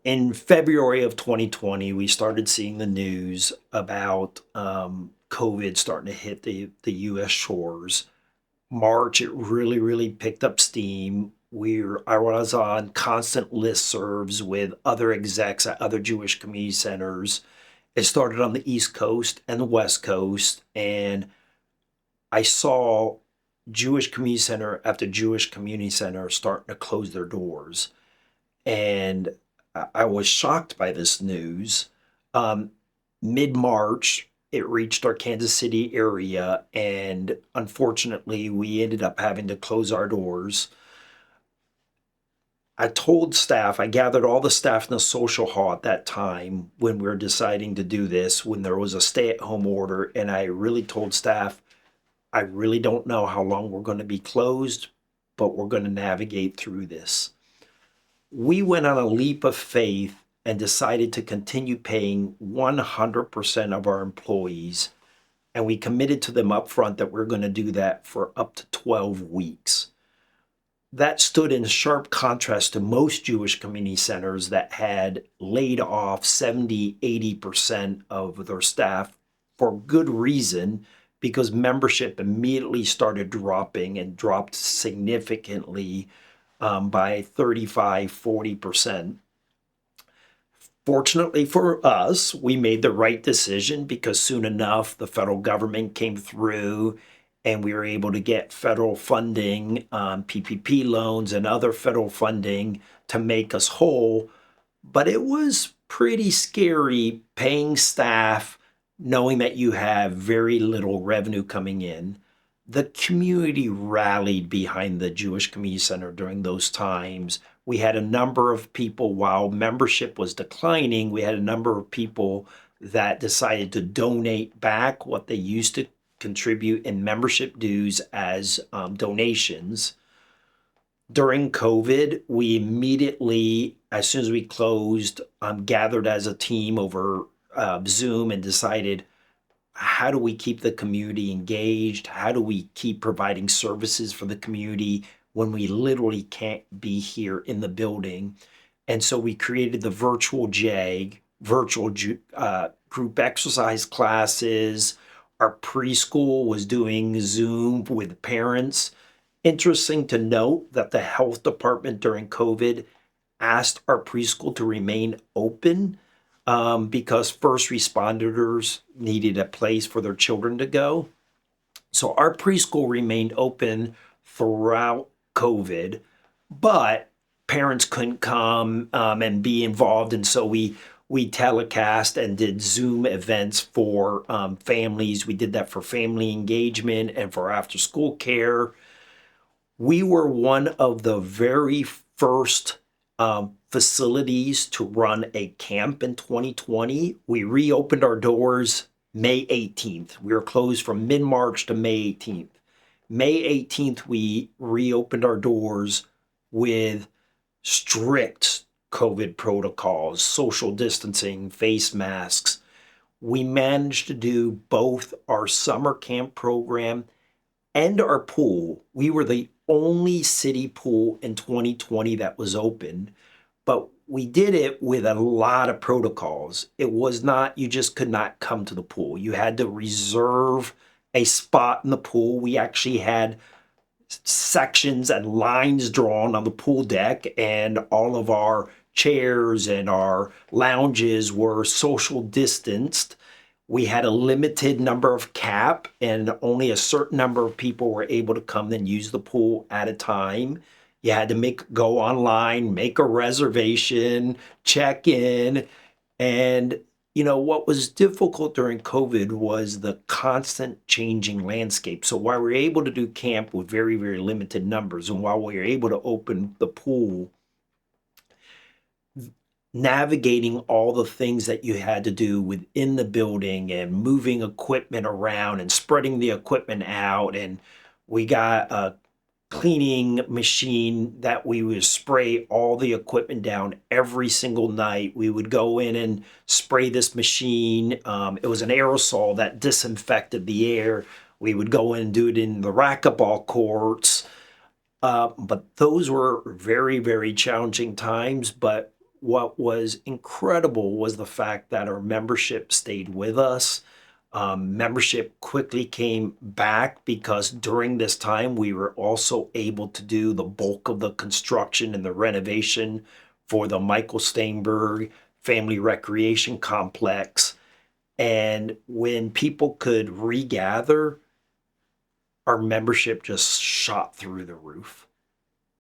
In February of 2020, we started seeing the news about COVID starting to hit the US shores. March, it really picked up steam. I was on constant listservs with other execs at other Jewish community centers. It started on the East Coast and the West Coast, and I saw Jewish community center after Jewish community center starting to close their doors. And I was shocked by this news. Um, Mid March, it reached our Kansas City area, and unfortunately, we ended up having to close our doors. I told staff, I gathered all the staff in the social hall at that time when we were deciding to do this, when there was a stay at home order, and I really told staff, I really don't know how long we're going to be closed, but we're going to navigate through this. We went on a leap of faith and decided to continue paying 100% of our employees. And we committed to them up front that we're going to do that for up to 12 weeks. That stood in sharp contrast to most Jewish community centers that had laid off 70, 80% of their staff for good reason, because membership immediately started dropping and dropped significantly by 35, 40%. Fortunately for us, we made the right decision because soon enough the federal government came through and we were able to get federal funding, PPP loans, and other federal funding to make us whole. But it was pretty scary paying staff, knowing that you have very little revenue coming in. The community rallied behind the Jewish Community Center during those times. We had a number of people, while membership was declining, we had a number of people that decided to donate back what they used to contribute in membership dues as donations. During COVID, we immediately, as soon as we closed, gathered as a team over Zoom and decided, how do we keep the community engaged? How do we keep providing services for the community when we literally can't be here in the building? And so we created the virtual JAG, group exercise classes. Our preschool was doing Zoom with parents. Interesting to note that the health department during COVID asked our preschool to remain open because first responders needed a place for their children to go. So our preschool remained open throughout COVID, but parents couldn't come and be involved. And so we telecast and did Zoom events for families. We did that for family engagement and for after school care. We were one of the very first facilities to run a camp in 2020. We reopened our doors May 18th. We were closed from mid-March to May 18th. May 18th, we reopened our doors with strict COVID protocols, social distancing, face masks. We managed to do both our summer camp program and our pool. We were the only city pool in 2020 that was open, but we did it with a lot of protocols. It was not, you just could not come to the pool. You had to reserve a spot in the pool. We actually had sections and lines drawn on the pool deck, and all of our chairs and our lounges were social distanced. We had a limited number of cap, and only a certain number of people were able to come and use the pool at a time. You had to go online, make a reservation, check in. And, what was difficult during COVID was the constant changing landscape. So while we were able to do camp with very limited numbers, and while we were able to open the pool, navigating all the things that you had to do within the building and moving equipment around and spreading the equipment out. And we got a cleaning machine that we would spray all the equipment down every single night. We would go in and spray this machine. It was an aerosol that disinfected the air. We would go in and do it in the racquetball courts. But those were very challenging times. But what was incredible was the fact that our membership stayed with us. Membership quickly came back because during this time we were also able to do the bulk of the construction and the renovation for the Michael Steinberg Family Recreation Complex. And when people could regather, our membership just shot through the roof.